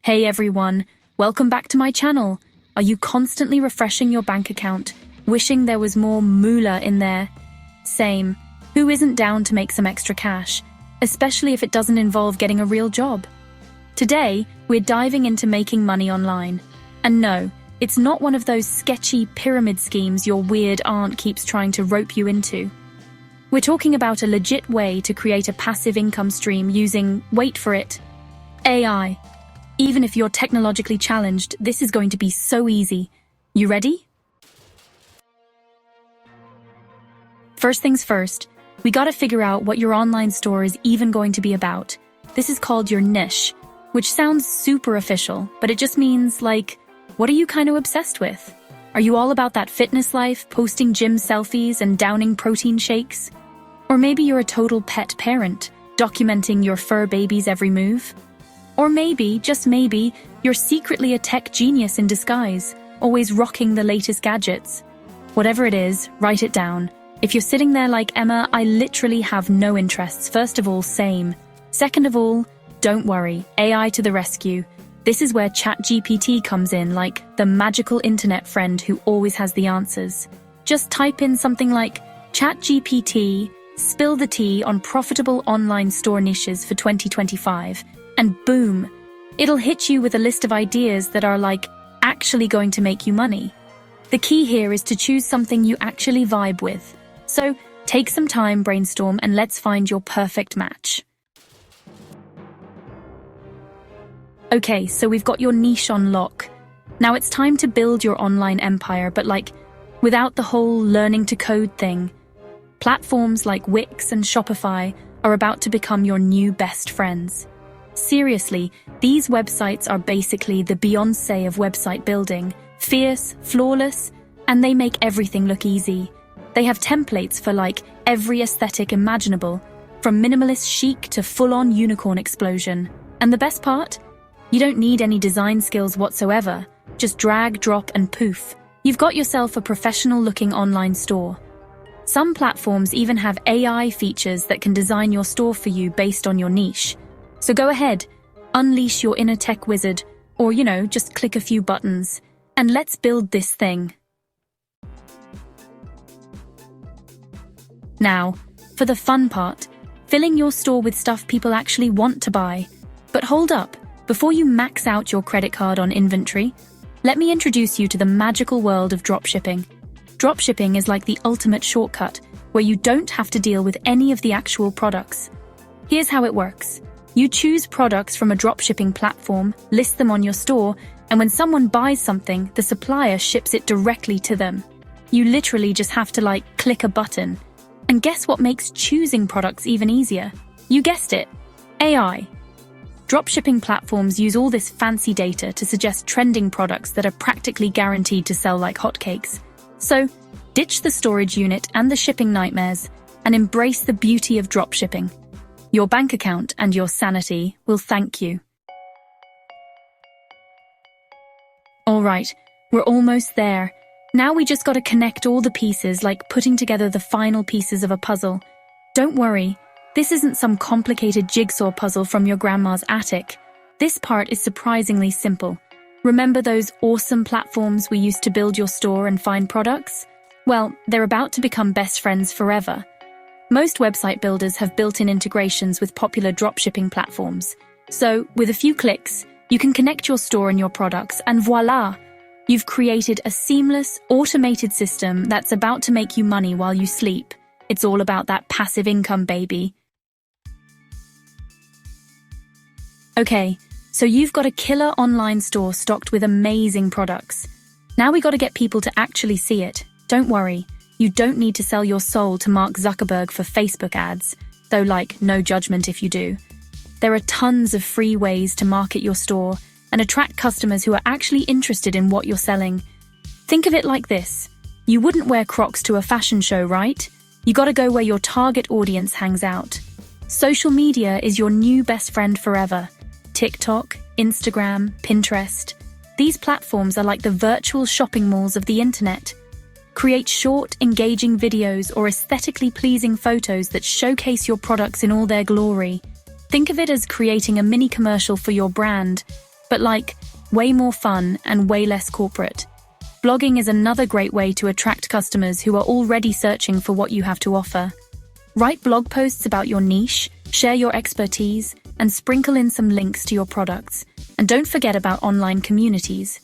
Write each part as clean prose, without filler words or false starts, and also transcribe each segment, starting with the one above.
Hey everyone, welcome back to my channel. Are you constantly refreshing your bank account, wishing there was more moolah in there? Same. Who isn't down to make some extra cash, especially if it doesn't involve getting a real job? Today, we're diving into making money online. And no, it's not one of those sketchy pyramid schemes your weird aunt keeps trying to rope you into. We're talking about a legit way to create a passive income stream using, wait for it, AI. Even if you're technologically challenged, this is going to be so easy. You ready? First things first, we gotta figure out what your online store is even going to be about. This is called your niche, which sounds super official, but it just means, like, what are you kind of obsessed with? Are you all about that fitness life, posting gym selfies and downing protein shakes? Or maybe you're a total pet parent, documenting your fur baby's every move? Or maybe, just maybe, you're secretly a tech genius in disguise, always rocking the latest gadgets. Whatever it is, write it down. If you're sitting there like, Emma, I literally have no interests, first of all, same. Second of all, don't worry, AI to the rescue. This is where ChatGPT comes in, like the magical internet friend who always has the answers. Just type in something like, ChatGPT, spill the tea on profitable online store niches for 2025. And boom, it'll hit you with a list of ideas that are like actually going to make you money. The key here is to choose something you actually vibe with. So take some time, brainstorm, and let's find your perfect match. Okay, so we've got your niche on lock. Now it's time to build your online empire, but like without the whole learning to code thing. Platforms like Wix and Shopify are about to become your new best friends. Seriously, these websites are basically the Beyoncé of website building, fierce, flawless, and they make everything look easy. They have templates for like every aesthetic imaginable, from minimalist chic to full-on unicorn explosion. And the best part? You don't need any design skills whatsoever. Just drag, drop, and poof. You've got yourself a professional-looking online store. Some platforms even have AI features that can design your store for you based on your niche. So go ahead, unleash your inner tech wizard, or, just click a few buttons, and let's build this thing. Now, for the fun part, filling your store with stuff people actually want to buy. But hold up, before you max out your credit card on inventory, let me introduce you to the magical world of dropshipping. Dropshipping is like the ultimate shortcut, where you don't have to deal with any of the actual products. Here's how it works. You choose products from a dropshipping platform, list them on your store, and when someone buys something, the supplier ships it directly to them. You literally just have to click a button. And guess what makes choosing products even easier? You guessed it, AI. Dropshipping platforms use all this fancy data to suggest trending products that are practically guaranteed to sell like hotcakes. So, ditch the storage unit and the shipping nightmares, and embrace the beauty of dropshipping. Your bank account and your sanity will thank you. Alright, we're almost there. Now we just gotta connect all the pieces, like putting together the final pieces of a puzzle. Don't worry, this isn't some complicated jigsaw puzzle from your grandma's attic. This part is surprisingly simple. Remember those awesome platforms we used to build your store and find products? Well, they're about to become best friends forever. Most website builders have built-in integrations with popular dropshipping platforms. So, with a few clicks, you can connect your store and your products, and voila! You've created a seamless, automated system that's about to make you money while you sleep. It's all about that passive income, baby. Okay, so you've got a killer online store stocked with amazing products. Now we gotta get people to actually see it. Don't worry. You don't need to sell your soul to Mark Zuckerberg for Facebook ads, though no judgment if you do. There are tons of free ways to market your store and attract customers who are actually interested in what you're selling. Think of it like this. You wouldn't wear Crocs to a fashion show, right? You gotta go where your target audience hangs out. Social media is your new best friend forever. TikTok, Instagram, Pinterest. These platforms are like the virtual shopping malls of the internet. Create short, engaging videos or aesthetically pleasing photos that showcase your products in all their glory. Think of it as creating a mini commercial for your brand, but like, way more fun and way less corporate. Blogging is another great way to attract customers who are already searching for what you have to offer. Write blog posts about your niche, share your expertise, and sprinkle in some links to your products. And don't forget about online communities.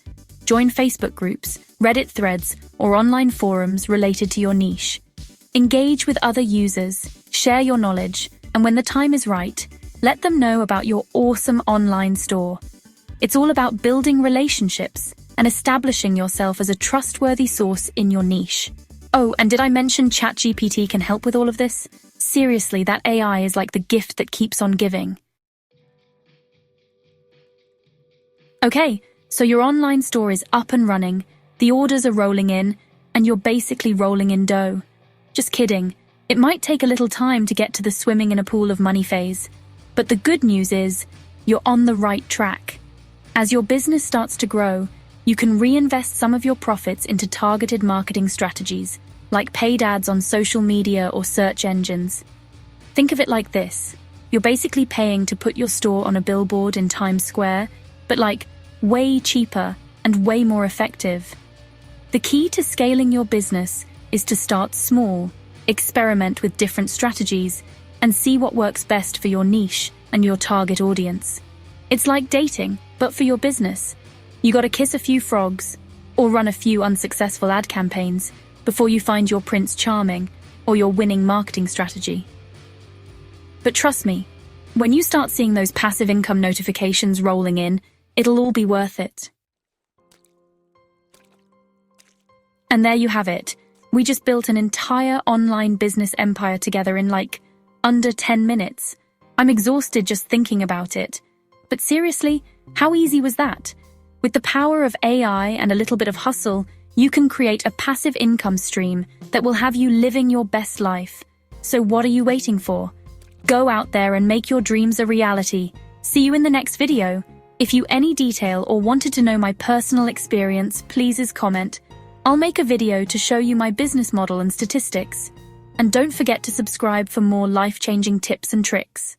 Join Facebook groups, Reddit threads, or online forums related to your niche. Engage with other users, share your knowledge, and when the time is right, let them know about your awesome online store. It's all about building relationships and establishing yourself as a trustworthy source in your niche. Oh, and did I mention ChatGPT can help with all of this? Seriously, that AI is like the gift that keeps on giving. Okay, so your online store is up and running, the orders are rolling in, and you're basically rolling in dough. Just kidding. It might take a little time to get to the swimming in a pool of money phase. But the good news is, you're on the right track. As your business starts to grow, you can reinvest some of your profits into targeted marketing strategies, like paid ads on social media or search engines. Think of it like this. You're basically paying to put your store on a billboard in Times Square, but like, way cheaper and way more effective. The key to scaling your business is to start small, experiment with different strategies, and see what works best for your niche and your target audience. It's like dating, but for your business. You gotta kiss a few frogs, or run a few unsuccessful ad campaigns before you find your Prince Charming or your winning marketing strategy. But trust me, when you start seeing those passive income notifications rolling in, it'll all be worth it. And there you have it. We just built an entire online business empire together in like under 10 minutes. I'm exhausted just thinking about it. But seriously, how easy was that? With the power of AI and a little bit of hustle, you can create a passive income stream that will have you living your best life. So what are you waiting for? Go out there and make your dreams a reality. See you in the next video. If you any detail or wanted to know my personal experience, please comment. I'll make a video to show you my business model and statistics. And don't forget to subscribe for more life-changing tips and tricks.